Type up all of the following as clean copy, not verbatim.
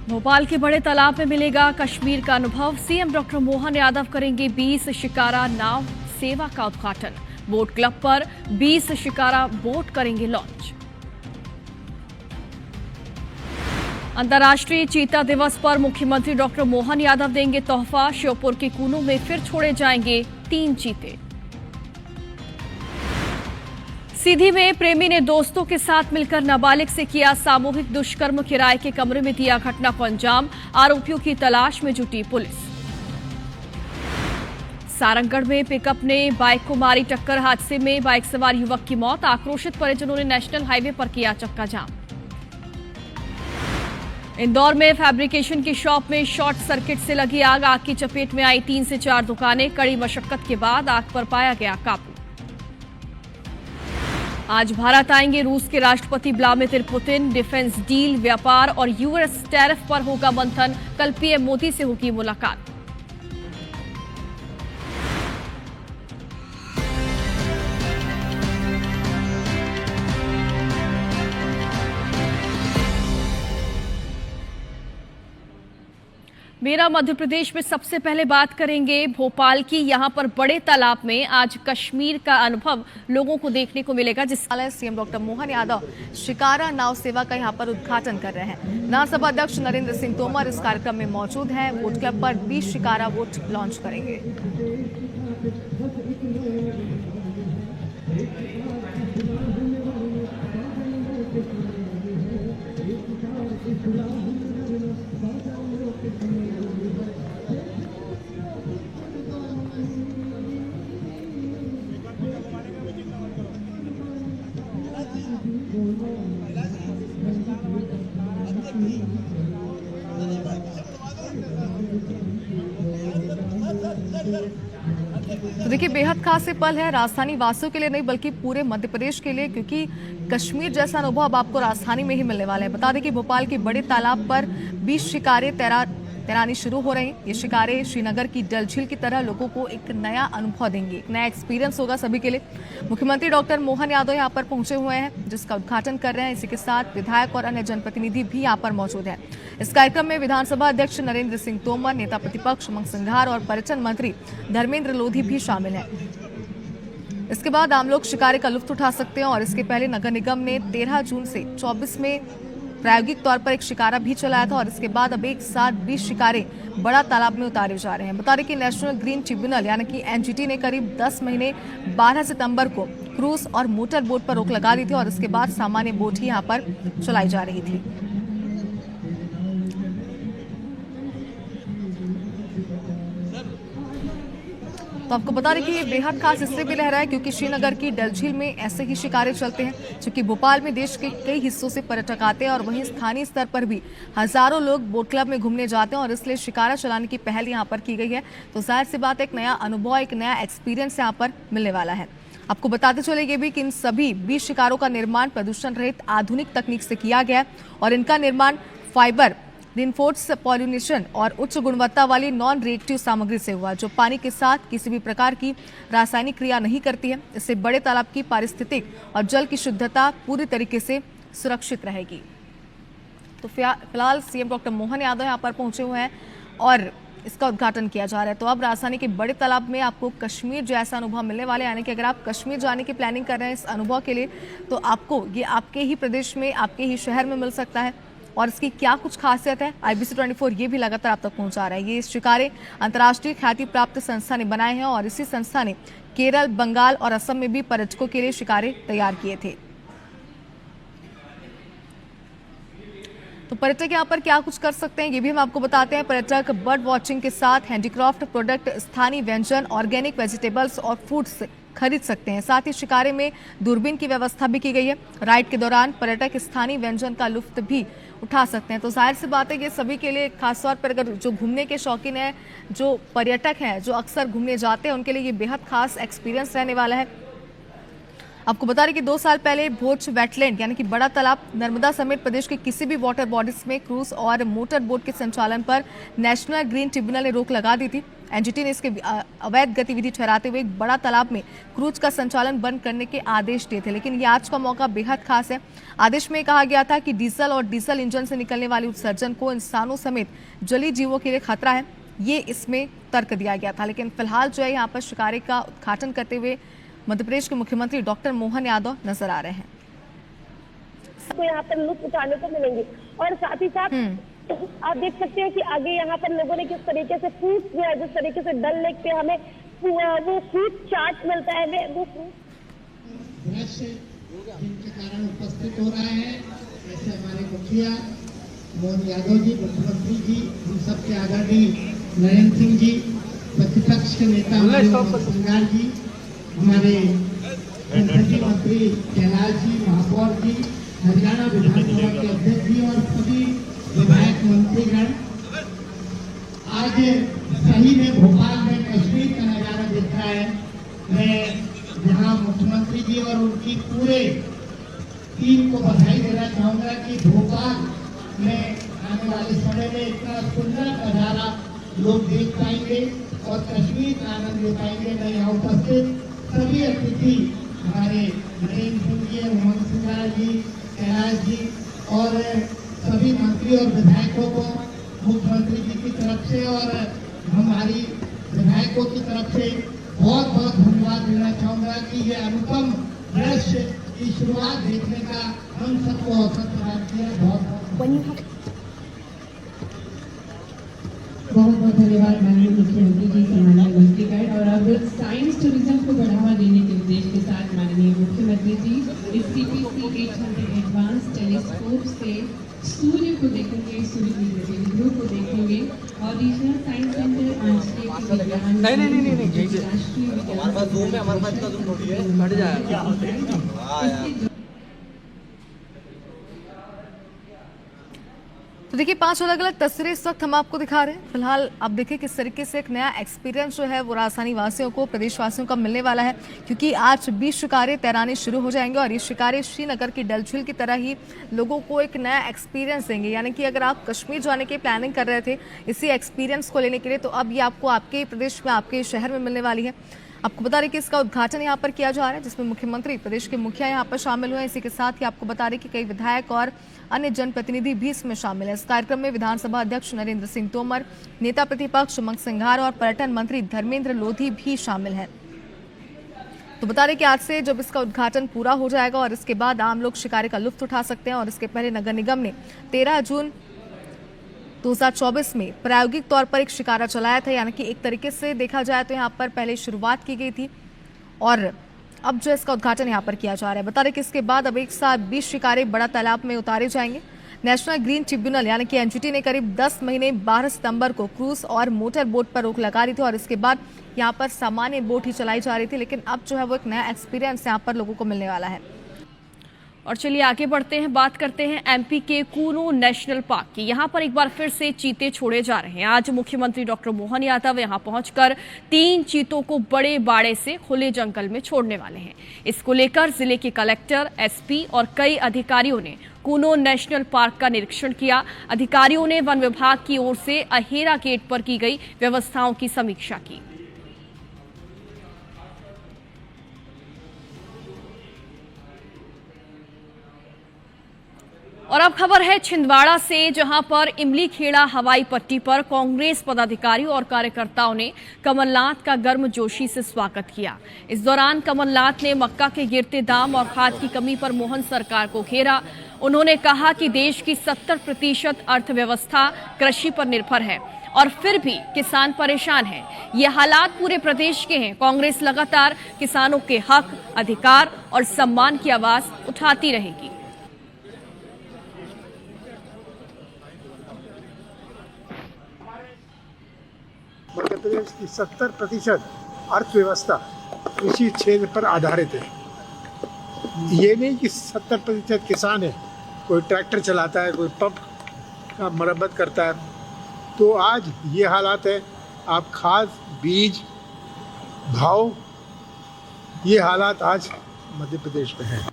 भोपाल के बड़े तालाब में मिलेगा कश्मीर का अनुभव। सीएम डॉक्टर मोहन यादव करेंगे 20 शिकारा नाव सेवा का उद्घाटन। बोट क्लब पर 20 शिकारा बोट करेंगे लॉन्च। अंतर्राष्ट्रीय चीता दिवस पर मुख्यमंत्री डॉक्टर मोहन यादव देंगे तोहफा। श्योपुर के कूनों में फिर छोड़े जाएंगे 3 चीते। सीधी में प्रेमी ने दोस्तों के साथ मिलकर नाबालिग से किया सामूहिक दुष्कर्म। किराए के कमरे में दिया घटना को अंजाम। आरोपियों की तलाश में जुटी पुलिस। सारंगगढ़ में पिकअप ने बाइक को मारी टक्कर। हादसे में बाइक सवार युवक की मौत। आक्रोशित परिजनों ने नेशनल हाईवे पर किया चक्का जाम। इंदौर में फैब्रिकेशन की शॉप में शॉर्ट सर्किट से लगी आग। आग की चपेट में आई 3 से 4 दुकानें। कड़ी मशक्कत के बाद आग पर पाया गया काबू। आज भारत आएंगे रूस के राष्ट्रपति व्लादिमीर पुतिन। डिफेंस डील, व्यापार और यूएस टैरिफ पर होगा मंथन। कल पीएम मोदी से होगी मुलाकात। मेरा मध्य प्रदेश में सबसे पहले बात करेंगे भोपाल की। यहां पर बड़े तालाब में आज कश्मीर का अनुभव लोगों को देखने को मिलेगा, जिस सीएम डॉक्टर मोहन यादव शिकारा नाव सेवा का यहां पर उद्घाटन कर रहे हैं। विधानसभा अध्यक्ष नरेंद्र सिंह तोमर इस कार्यक्रम में मौजूद हैं। बोट क्लब पर 20 शिकारा बोट लॉन्च करेंगे। तो देखिए, बेहद खास पल है राजधानी वासियों के लिए नहीं बल्कि पूरे मध्य प्रदेश के लिए, क्योंकि कश्मीर जैसा अनुभव अब आपको राजधानी में ही मिलने वाला है। बता दें कि भोपाल के बड़े तालाब पर 20 शिकारे तैरानी शुरू हो रहे हैं। ये शिकारे श्रीनगर की डल झील की तरह लोगों को एक नया अनुभव देंगे। एक नया एक्सपीरियंस होगा सभी के लिए। मुख्यमंत्री डॉक्टर मोहन यादव यहाँ पर पहुंचे हुए हैं, जिसका उद्घाटन कर रहे हैं। इसी के साथ विधायक और अन्य जनप्रतिनिधि भी यहाँ पर मौजूद हैं। इस कार्यक्रम में विधानसभा अध्यक्ष नरेंद्र सिंह तोमर, नेता प्रतिपक्ष उमंग सिंघार और पर्यटन मंत्री धर्मेंद्र लोधी भी शामिल हैं। इसके बाद आम लोग शिकारे का लुत्फ उठा सकते हैं और इसके पहले नगर निगम ने 13 जून से 24 में प्रायोगिक तौर पर एक शिकारा भी चलाया था और इसके बाद अब एक साथ 20 शिकारे बड़ा तालाब में उतारे जा रहे हैं। बता दें कि नेशनल ग्रीन ट्रिब्यूनल यानी कि एनजीटी ने करीब 10 महीने 12 सितंबर को क्रूज और मोटर बोट पर रोक लगा दी थी और इसके बाद सामान्य बोट ही यहाँ पर चलाई जा रही थी। तो आपको बता दें कि ये बेहद खास इससे भी लग रहा है क्योंकि श्रीनगर की डल झील में ऐसे ही शिकारे चलते हैं, क्योंकि भोपाल में देश के कई हिस्सों से पर्यटक आते हैं और वहीं स्थानीय स्तर पर भी हजारों लोग बोट क्लब में घूमने जाते हैं और इसलिए शिकारा चलाने की पहल यहाँ पर की गई है। तो जाहिर सी बात, एक नया अनुभव, एक नया एक्सपीरियंस यहाँ पर मिलने वाला है। आपको बताते चलेंगे भी कि इन सभी 20 शिकारों का निर्माण प्रदूषण रहित आधुनिक तकनीक से किया गया है और इनका निर्माण फाइबर, रिइंफोर्स्ड पॉलिनेशन और उच्च गुणवत्ता वाली नॉन रिएक्टिव सामग्री से हुआ, जो पानी के साथ किसी भी प्रकार की रासायनिक क्रिया नहीं करती है। इससे बड़े तालाब की पारिस्थितिक और जल की शुद्धता पूरी तरीके से सुरक्षित रहेगी। तो फिलहाल सीएम डॉक्टर मोहन यादव यहाँ पर पहुंचे हुए हैं और इसका उद्घाटन किया जा रहा है। तो अब राजधानी के बड़े तालाब में आपको कश्मीर जैसा अनुभव मिलने वाला है, यानी कि अगर आप कश्मीर जाने की प्लानिंग कर रहे हैं इस अनुभव के लिए, तो आपको ये आपके ही प्रदेश में, आपके ही शहर में मिल सकता है। और इसकी क्या कुछ खासियत है, IBC 24 ये भी लगातार आप तक पहुंचा रहा है। ये शिकारे अंतर्राष्ट्रीय ख्याति प्राप्त संस्था ने बनाए हैं और इसी संस्था ने केरल, बंगाल और असम में भी पर्यटकों के लिए शिकारे तैयार किए थे। तो पर्यटक यहाँ पर क्या कुछ कर सकते हैं ये भी हम आपको बताते हैं। पर्यटक बर्ड वॉचिंग के साथ हैंडीक्राफ्ट प्रोडक्ट, स्थानीय व्यंजन, ऑर्गेनिक वेजिटेबल्स और फूड्स खरीद सकते हैं। साथ ही शिकारे में दूरबीन की व्यवस्था भी की गई है। राइड के दौरान पर्यटक स्थानीय व्यंजन का लुत्फ भी उठा सकते हैं। तो जाहिर सी बात है ये सभी के लिए, खासतौर पर अगर जो घूमने के शौकीन हैं, जो पर्यटक हैं, जो अक्सर घूमने जाते हैं, उनके लिए ये बेहद खास एक्सपीरियंस रहने वाला है। आपको बता दें कि 2 साल पहले भोज वेटलैंड यानी कि बड़ा तालाब, नर्मदा समेत प्रदेश के किसी भी वाटर बॉडीज में क्रूज और मोटर बोट के संचालन पर नेशनल ग्रीन ट्रिब्यूनल ने रोक लगा दी थी। एनजीटी ने इसके अवैध गतिविधि ठहराते हुए एक बड़ा तालाब में क्रूज का संचालन बंद करने के आदेश दिए थे। लेकिन ये आज का मौका बेहद खास है। आदेश में कहा गया था कि डीजल और डीजल इंजन से निकलने वाली उत्सर्जन को इंसानों समेत जलीय जीवों के लिए खतरा है, ये इसमें तर्क दिया गया था। लेकिन फिलहाल जो है यहाँ पर शिकारे का उद्घाटन करते हुए मध्य प्रदेश के मुख्यमंत्री डॉक्टर मोहन यादव नजर आ रहे हैं। तो यहाँ पर लुत्फ उठाने को मिलेंगे और साथ ही साथ आप देख सकते हैं कि आगे यहाँ पर लोगों ने किस तरीके से फ्रूट जो है, जिस तरीके से डल लेक पे हमें वो फ्रूट चाट मिलता है, वो दृश्य जिनके कारण उपस्थित हो रहा है, ऐसे हमारे मुखिया मोहन यादव जी, मुख्यमंत्री जी, हम सबके आदरणीय नरेंद्र सिंह जी, प्रतिपक्ष के नेता सिंगार जी, हमारे संसदीय मंत्री कैलाश जी, महापौर जी, हरियाणा विधानसभा के अध्यक्ष जी और सभी विधायक मंत्रीगण, आज सही में भोपाल में कश्मीर का नजारा दिख रहा है। मैं यहाँ मुख्यमंत्री जी और उनकी पूरे टीम को बधाई देना चाहूंगा कि भोपाल में आने वाले समय में इतना सुंदर नजारा लोग देख पाएंगे और कश्मीर का आनंद ले पाएंगे। मैं यहाँ उपस्थित सभी अतिथि हमारे नरेंद्र सिंह जी, मोहन सिंगार जी, कैलाश जी और सभी मंत्री और विधायकों को मुख्यमंत्री जी की तरफ से और हमारी विधायकों की तरफ से बहुत बहुत धन्यवाद देना चाहूंगा कि ये अनुपम दृश्य की शुरुआत देखने का हम सबको अवसर प्रदान किया। बहुत बहुत धन्यवाद माननीय मुख्यमंत्री जी, सम्मानित मंत्रीगण। और अब साइंस टूरिज्म को बढ़ावा देने के उद्देश्य के साथ माननीय मुख्यमंत्री जी इस CPC 800 एडवांस टेलीस्कोप से सूर्य को देखेंगे, सूर्य की गतिविधियों को देखेंगे और रीजनल साइंस सेंटर आंचलिक विज्ञान राष्ट्रीय विज्ञान। तो देखिए 5 अलग अलग तस्वीरें इस वक्त हम आपको दिखा रहे हैं। फिलहाल आप देखिए किस तरीके से एक नया एक्सपीरियंस जो है वो राजधानी वासियों को, प्रदेशवासियों को मिलने वाला है, क्योंकि आज 20 शिकारे तैराने शुरू हो जाएंगे और ये शिकारे श्रीनगर की डल झील की तरह ही लोगों को एक नया एक्सपीरियंस देंगे। यानी कि अगर आप कश्मीर जाने की प्लानिंग कर रहे थे इसी एक्सपीरियंस को लेने के लिए, तो अब ये आपको आपके प्रदेश में, आपके शहर में मिलने वाली है। आपको बता दें कि इसका उद्घाटन यहाँ पर किया जा रहा है, जिसमें मुख्यमंत्री, प्रदेश के मुखिया यहाँ पर शामिल हुए। इसी के साथ ही आपको बता दें कि कई विधायक और अन्य जनप्रतिनिधि भी इसमें शामिल हैं। इस कार्यक्रम में विधानसभा अध्यक्ष नरेंद्र सिंह तोमर, नेता प्रतिपक्ष उमंग सिंघार और पर्यटन मंत्री धर्मेंद्र लोधी भी शामिल हैं। तो बता दें कि आज से जब इसका उद्घाटन पूरा हो जाएगा और इसके बाद आम लोग शिकारे का लुत्फ उठा सकते हैं। और इसके पहले नगर निगम ने 13 जून 2024 में प्रायोगिक तौर पर एक शिकारा चलाया था। यानी कि एक तरीके से देखा जाए तो यहाँ पर पहले शुरुआत की गई थी और अब जो इसका उद्घाटन यहाँ पर किया जा रहा है। बता दें कि इसके बाद अब एक साथ 20 शिकारे बड़ा तालाब में उतारे जाएंगे। नेशनल ग्रीन ट्रिब्यूनल यानी कि एनजीटी ने करीब 10 महीने 12 सितंबर को क्रूज और मोटर बोट पर रोक लगा रही थी और इसके बाद यहाँ पर सामान्य बोट ही चलाई जा रही थी। लेकिन अब जो है वो एक नया एक्सपीरियंस यहाँ पर लोगों को मिलने वाला है। और चलिए आगे बढ़ते हैं, बात करते हैं एमपी के कूनो नेशनल पार्क की। यहाँ पर एक बार फिर से चीते छोड़े जा रहे हैं। आज मुख्यमंत्री डॉक्टर मोहन यादव यहाँ पहुंचकर 3 चीतों को बड़े बाड़े से खुले जंगल में छोड़ने वाले हैं। इसको लेकर जिले के कलेक्टर, एसपी और कई अधिकारियों ने कूनो नेशनल पार्क का निरीक्षण किया। अधिकारियों ने वन विभाग की ओर से अहेरा गेट पर की गई व्यवस्थाओं की समीक्षा की। और अब खबर है छिंदवाड़ा से, जहां पर इमली खेड़ा हवाई पट्टी पर कांग्रेस पदाधिकारियों और कार्यकर्ताओं ने कमलनाथ का गर्मजोशी से स्वागत किया। इस दौरान कमलनाथ ने मक्का के गिरते दाम और खाद की कमी पर मोहन सरकार को घेरा। उन्होंने कहा कि देश की 70% अर्थव्यवस्था कृषि पर निर्भर है और फिर भी किसान परेशान हैं। ये हालात पूरे प्रदेश के हैं। कांग्रेस लगातार किसानों के हक, अधिकार और सम्मान की आवाज उठाती रहेगी। मध्य प्रदेश की 70% अर्थव्यवस्था कृषि क्षेत्र पर आधारित है। ये नहीं कि 70% किसान है, कोई ट्रैक्टर चलाता है, कोई पंप का मरम्मत करता है। तो आज ये हालात है, आप खाद, बीज, भाव, ये हालात आज मध्य प्रदेश में हैं।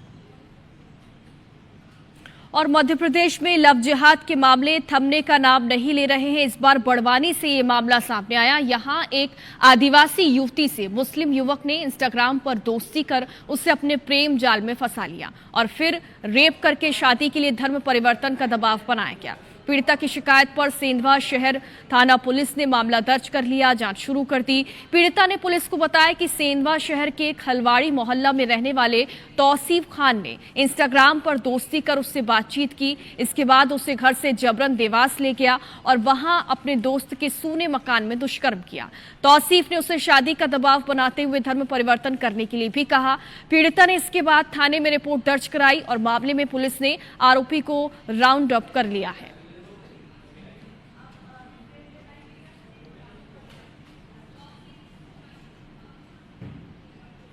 और मध्य प्रदेश में लव जिहाद के मामले थमने का नाम नहीं ले रहे हैं। इस बार बड़वानी से ये मामला सामने आया। यहां एक आदिवासी युवती से मुस्लिम युवक ने इंस्टाग्राम पर दोस्ती कर उसे अपने प्रेम जाल में फंसा लिया और फिर रेप करके शादी के लिए धर्म परिवर्तन का दबाव बनाया गया। पीड़िता की शिकायत पर सेंधवा शहर थाना पुलिस ने मामला दर्ज कर लिया, जांच शुरू कर दी। पीड़िता ने पुलिस को बताया कि सेंधवा शहर के खलवाड़ी मोहल्ला में रहने वाले तौसीफ खान ने इंस्टाग्राम पर दोस्ती कर उससे बातचीत की। इसके बाद उसे घर से जबरन देवास ले गया और वहां अपने दोस्त के सूने मकान में दुष्कर्म किया। तौसीफ ने उसे शादी का दबाव बनाते हुए धर्म परिवर्तन करने के लिए भी कहा। पीड़िता ने इसके बाद थाने में रिपोर्ट दर्ज कराई और मामले में पुलिस ने आरोपी को राउंड अप कर लिया है।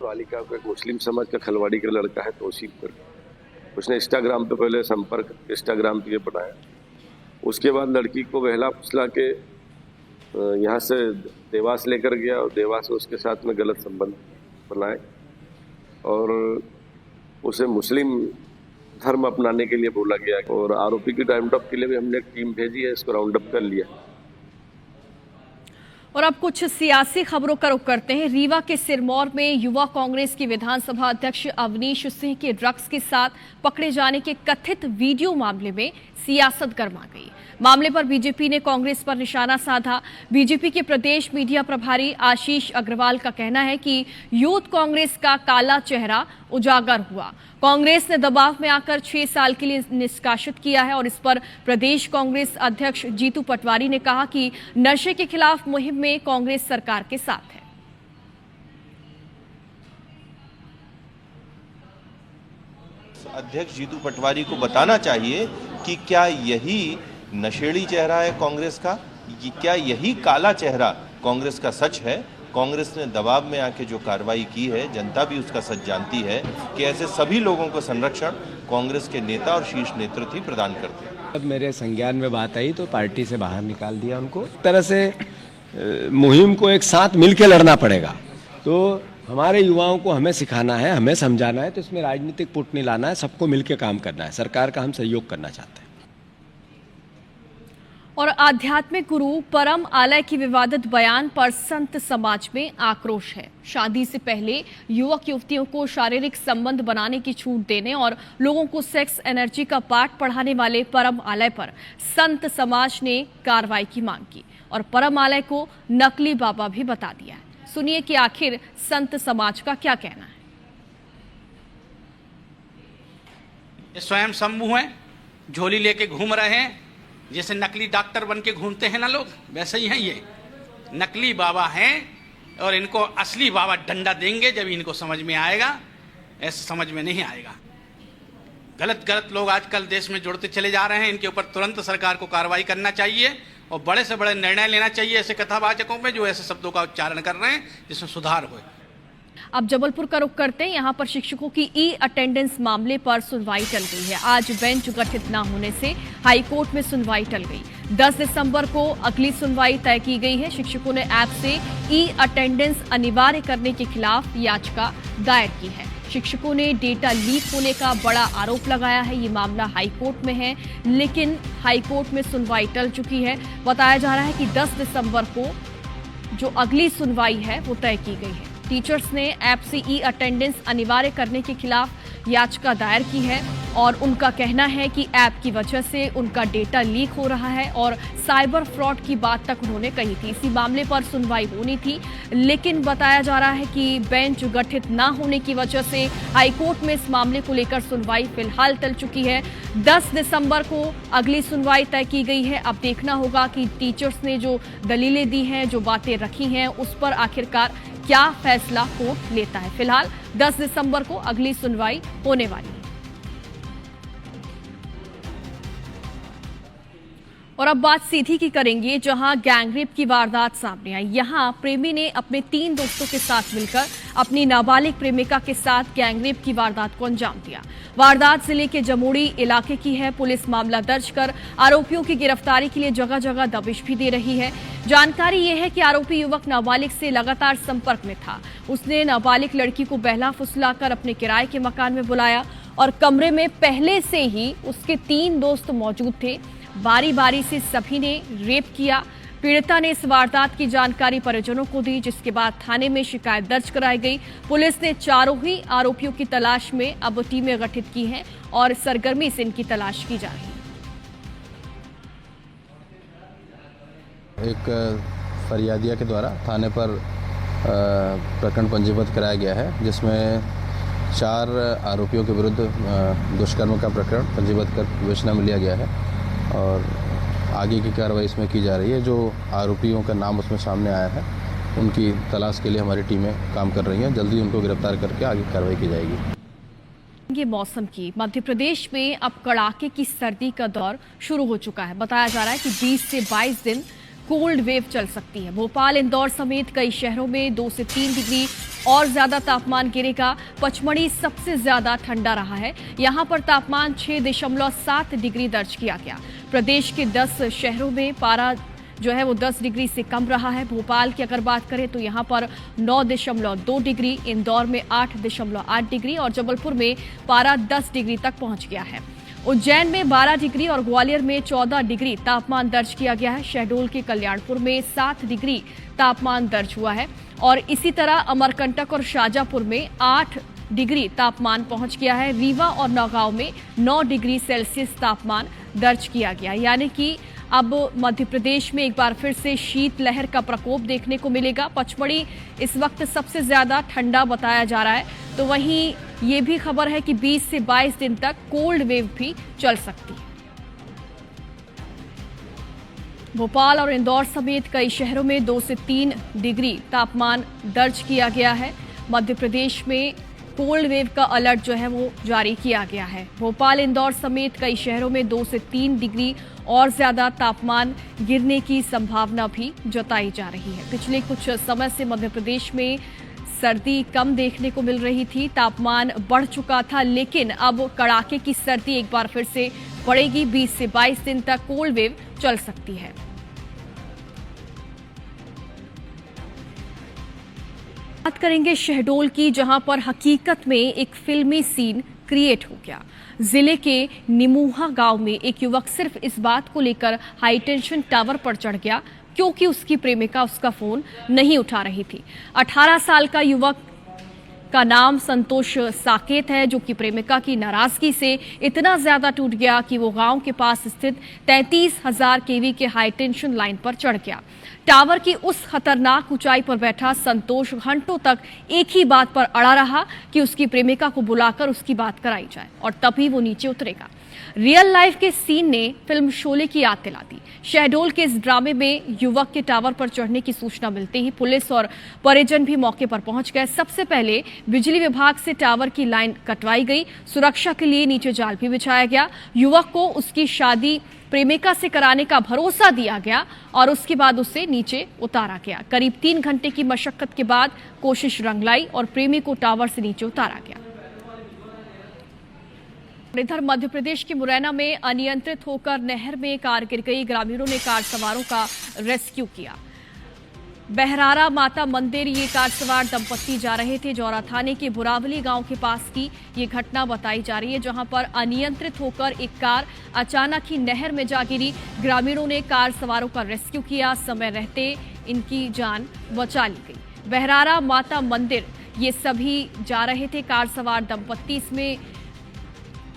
बालिका को एक मुस्लिम समाज का खलवाड़ी का लड़का है तौसीफ कर, उसने इंस्टाग्राम पे पहले संपर्क इंस्टाग्राम पे बनाया। उसके बाद लड़की को बहला फुसला के यहाँ से देवास लेकर गया और देवास से उसके साथ में गलत संबंध बनाए और उसे मुस्लिम धर्म अपनाने के लिए बोला गया और आरोपी की राउंड अप के लिए भी हमने एक टीम भेजी है, इसको राउंड अप कर लिया। और अब कुछ सियासी खबरों का रुख करते हैं। रीवा के सिरमौर में युवा कांग्रेस के विधानसभा अध्यक्ष अवनीश सिंह के ड्रग्स के साथ पकड़े जाने के कथित वीडियो मामले में सियासत गर्मा गई। मामले पर बीजेपी ने कांग्रेस पर निशाना साधा। बीजेपी के प्रदेश मीडिया प्रभारी आशीष अग्रवाल का कहना है कि यूथ कांग्रेस का काला चेहरा उजागर हुआ। कांग्रेस ने दबाव में आकर 6 साल के लिए निष्कासित किया है और इस पर प्रदेश कांग्रेस अध्यक्ष जीतू पटवारी ने कहा कि नशे के खिलाफ मुहिम में कांग्रेस सरकार के साथ है। अध्यक्ष जीतू पटवारी को बताना चाहिए कि क्या यही नशेड़ी चेहरा है कांग्रेस का, क्या यही काला चेहरा कांग्रेस का सच है। कांग्रेस ने दबाव में आके जो कार्रवाई की है, जनता भी उसका सच जानती है कि ऐसे सभी लोगों को संरक्षण कांग्रेस के नेता और शीर्ष नेतृत्व ही प्रदान करते हैं। जब मेरे संज्ञान में बात आई तो पार्टी से बाहर निकाल दिया उनको। इस तरह से मुहिम को एक साथ मिलकर लड़ना पड़ेगा। तो हमारे युवाओं को हमें सिखाना है, हमें समझाना है, तो इसमें राजनीतिक पुट नहीं लाना है, सबको मिलकर काम करना है। सरकार का हम सहयोग करना चाहते हैं। और आध्यात्मिक गुरु परम आलय की विवादित बयान पर संत समाज में आक्रोश है। शादी से पहले युवक युवतियों को शारीरिक संबंध बनाने की छूट देने और लोगों को सेक्स एनर्जी का पाठ पढ़ाने वाले परम आलय पर संत समाज ने कार्रवाई की मांग की और परम आलय को नकली बाबा भी बता दिया है। सुनिए कि आखिर संत समाज का क्या कहना है। ये स्वयं शंभू हैं, झोली लेके घूम रहे हैं, जैसे नकली डॉक्टर बन के घूमते हैं ना लोग, वैसे ही हैं ये नकली बाबा हैं। और इनको असली बाबा डंडा देंगे जब इनको समझ में आएगा, ऐसे समझ में नहीं आएगा। गलत लोग आजकल देश में जुड़ते चले जा रहे हैं। इनके ऊपर तुरंत सरकार को कार्रवाई करना चाहिए और बड़े से बड़े निर्णय लेना चाहिए ऐसे कथावाचकों पे जो ऐसे शब्दों का उच्चारण कर रहे हैं, जिसमें सुधार हो। अब जबलपुर का रुख करते हैं। यहां पर शिक्षकों की ई अटेंडेंस मामले पर सुनवाई टल गई है। आज बेंच गठित न होने से हाईकोर्ट में सुनवाई टल गई। 10 दिसंबर को अगली सुनवाई तय की गई है। शिक्षकों ने ऐप से ई अटेंडेंस अनिवार्य करने के खिलाफ याचिका दायर की है। शिक्षकों ने डेटा लीक होने का बड़ा आरोप लगाया है। ये मामला हाईकोर्ट में है, लेकिन हाईकोर्ट में सुनवाई टल चुकी है। बताया जा रहा है कि 10 दिसंबर को जो अगली सुनवाई है वो तय की गई है। टीचर्स ने ऐप से ई अटेंडेंस अनिवार्य करने के खिलाफ याचिका दायर की है और उनका कहना है कि ऐप की वजह से उनका डेटा लीक हो रहा है और साइबर फ्रॉड की बात तक उन्होंने कही थी। इसी मामले पर सुनवाई होनी थी, लेकिन बताया जा रहा है कि बेंच गठित न होने की वजह से हाईकोर्ट में इस मामले को लेकर सुनवाई फिलहाल टल चुकी है। 10 दिसंबर को अगली सुनवाई तय की गई है। अब देखना होगा कि टीचर्स ने जो दलीलें दी हैं, जो बातें रखी हैं, उस पर आखिरकार क्या फैसला कोर्ट लेता है। फिलहाल 10 दिसंबर को अगली सुनवाई होने वाली है। और अब बात सीधी की करेंगे, जहां गैंगरेप की वारदात सामने आई। यहां प्रेमी ने अपने 3 दोस्तों के साथ मिलकर अपनी नाबालिग प्रेमिका के साथ गैंगरेप की वारदात को अंजाम दिया। वारदात जिले के जमोड़ी इलाके की है। पुलिस मामला दर्ज कर आरोपियों की गिरफ्तारी के लिए जगह जगह दबिश भी दे रही है। जानकारी यह है कि आरोपी युवक नाबालिग से लगातार संपर्क में था। उसने नाबालिग लड़की को बहला फुसलाकर अपने किराए के मकान में बुलाया। और कमरे में पहले से ही उसके 3 दोस्त मौजूद थे। बारी बारी से सभी ने रेप किया। पीड़िता ने इस वारदात की जानकारी परिजनों को दी, जिसके बाद थाने में शिकायत दर्ज कराई गई। पुलिस ने चारों ही आरोपियों की तलाश में अब टीमें गठित की हैं और सरगर्मी से इनकी तलाश की जा रही है। एक फरियादिया के द्वारा थाने पर प्रकरण पंजीबद्ध कराया गया है, जिसमें 4 आरोपियों के विरुद्ध दुष्कर्म का प्रकरण पंजीबद्ध कर विवेचना में लिया गया है और आगे की कार्रवाई इसमें की जा रही है। जो आरोपियों का नाम उसमें सामने आया है, उनकी तलाश के लिए हमारी टीमें काम कर रही हैं। जल्दी उनको गिरफ्तार करके आगे कार्रवाई की जाएगी। ये मौसम की मध्य प्रदेश में अब कड़ाके की सर्दी का दौर शुरू हो चुका है। बताया जा रहा है कि 20 से 22 दिन कोल्ड वेव चल सकती है। भोपाल, इंदौर समेत कई शहरों में 2 से 3 डिग्री और ज्यादा तापमान गिरेगा। पचमढ़ी सबसे ज्यादा ठंडा रहा है। यहां पर तापमान 6.7 डिग्री दर्ज किया गया। प्रदेश के 10 शहरों में पारा जो है वो 10 डिग्री से कम रहा है। भोपाल की अगर बात करें तो यहाँ पर 9.2 डिग्री, इंदौर में 8.8 डिग्री और जबलपुर में पारा 10 डिग्री तक पहुंच गया है। उज्जैन में 12 डिग्री और ग्वालियर में 14 डिग्री तापमान दर्ज किया गया है। शहडोल के कल्याणपुर में 7 डिग्री तापमान दर्ज हुआ है और इसी तरह अमरकंटक और शाजापुर में 8 डिग्री तापमान पहुंच गया है। रीवा और नौगांव में 9 डिग्री सेल्सियस तापमान दर्ज किया गया। यानी कि अब मध्य प्रदेश में एक बार फिर से शीतलहर का प्रकोप देखने को मिलेगा। पचमढ़ी इस वक्त सबसे ज्यादा ठंडा बताया जा रहा है, तो वहीं ये भी खबर है कि 20 से 22 दिन तक कोल्ड वेव भी चल सकती है। भोपाल और इंदौर समेत कई शहरों में 2 से 3 डिग्री तापमान दर्ज किया गया है। मध्य प्रदेश में कोल्ड वेव का अलर्ट जो है वो जारी किया गया है। भोपाल, इंदौर समेत कई शहरों में 2 से 3 डिग्री और ज्यादा तापमान गिरने की संभावना भी जताई जा रही है। पिछले कुछ समय से मध्य प्रदेश में सर्दी कम देखने को मिल रही थी, तापमान बढ़ चुका था, लेकिन अब कड़ाके की सर्दी एक बार फिर से पड़ेगी। 20 से 22 दिन तक कोल्ड वेव चल सकती है। बात करेंगे शहडोल की, जहां पर हकीकत में एक फिल्मी सीन क्रिएट हो गया। जिले के निमूहा गांव में एक युवक सिर्फ इस बात को लेकर हाई टेंशन टावर पर चढ़ गया क्योंकि उसकी प्रेमिका उसका फोन नहीं उठा रही थी। 18 साल का युवक का नाम संतोष साकेत है, जो कि प्रेमिका की नाराजगी से इतना ज्यादा टूट गया कि वो गांव के पास स्थित 33,000 केवी के हाई टेंशन लाइन पर चढ़ गया। टावर की उस खतरनाक ऊंचाई पर बैठा संतोष घंटों तक एक ही बात पर अड़ा रहा कि उसकी प्रेमिका को बुलाकर उसकी बात कराई जाए और तभी वो नीचे उतरेगा। रियल लाइफ के सीन ने फिल्म शोले की याद दिला दी। शहडोल के इस ड्रामे में युवक के टावर पर चढ़ने की सूचना मिलते ही पुलिस और परिजन भी मौके पर पहुंच गए। सबसे पहले बिजली विभाग से टावर की लाइन कटवाई गई। सुरक्षा के लिए नीचे जाल भी बिछाया गया। युवक को उसकी शादी प्रेमिका से कराने का भरोसा दिया गया और उसके बाद उसे नीचे उतारा गया। करीब 3 घंटे की मशक्कत के बाद कोशिश रंग लाई और प्रेमी को टावर से नीचे उतारा गया। इधर मध्य प्रदेश के मुरैना में अनियंत्रित होकर नहर में कार गिर गई। ग्रामीणों ने कार सवारों का रेस्क्यू किया। बहरारा माता मंदिर ये कार सवार दंपत्ति जा रहे थे। जौरा थाने के बुरावली गांव के पास की ये घटना बताई जा रही है, जहां पर अनियंत्रित होकर एक कार अचानक ही नहर में जा गिरी। ग्रामीणों ने कार सवारों का रेस्क्यू किया। समय रहते इनकी जान बचा ली गई। बहरारा माता मंदिर ये सभी जा रहे थे कार सवार दंपत्ति, इसमें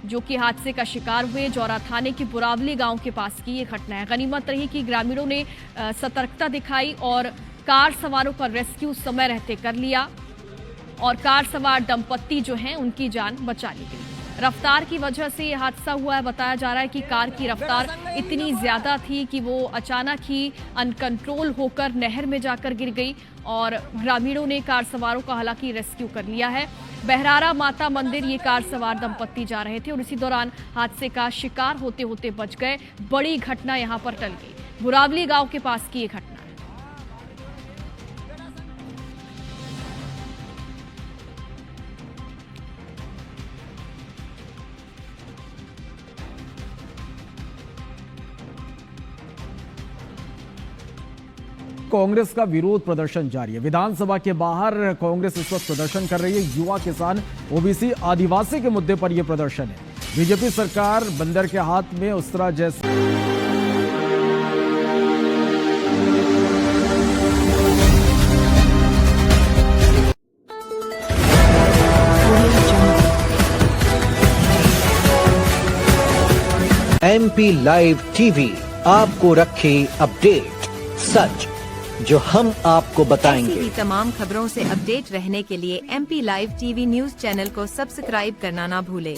जो कि हादसे का शिकार हुए। जौरा थाने के बुरावली गांव के पास की ये घटना है। गनीमत रही कि ग्रामीणों ने सतर्कता दिखाई और कार सवारों का रेस्क्यू समय रहते कर लिया और कार सवार दंपत्ति जो हैं उनकी जान बचा ली गई। रफ्तार की वजह से ये हादसा हुआ है। बताया जा रहा है कि कार की रफ्तार इतनी ज्यादा थी कि वो अचानक ही अनकंट्रोल होकर नहर में जाकर गिर गई और ग्रामीणों ने कार सवारों का हालांकि रेस्क्यू कर लिया है। बहरारा माता मंदिर ये कार सवार दंपत्ति जा रहे थे और इसी दौरान हादसे का शिकार होते होते बच गए। बड़ी घटना यहां पर टल गई। बुरावली गांव के पास की ये घटना। कांग्रेस का विरोध प्रदर्शन जारी है। विधानसभा के बाहर कांग्रेस इस वक्त प्रदर्शन कर रही है। युवा, किसान, ओबीसी, आदिवासी के मुद्दे पर यह प्रदर्शन है। बीजेपी सरकार बंदर के हाथ में उस्तरा जैसे MP लाइव टीवी आपको रखे अपडेट, सच जो हम आपको बताएंगे। ऐसी ही तमाम खबरों से अपडेट रहने के लिए MP live TV news channel को सब्सक्राइब करना ना भूले।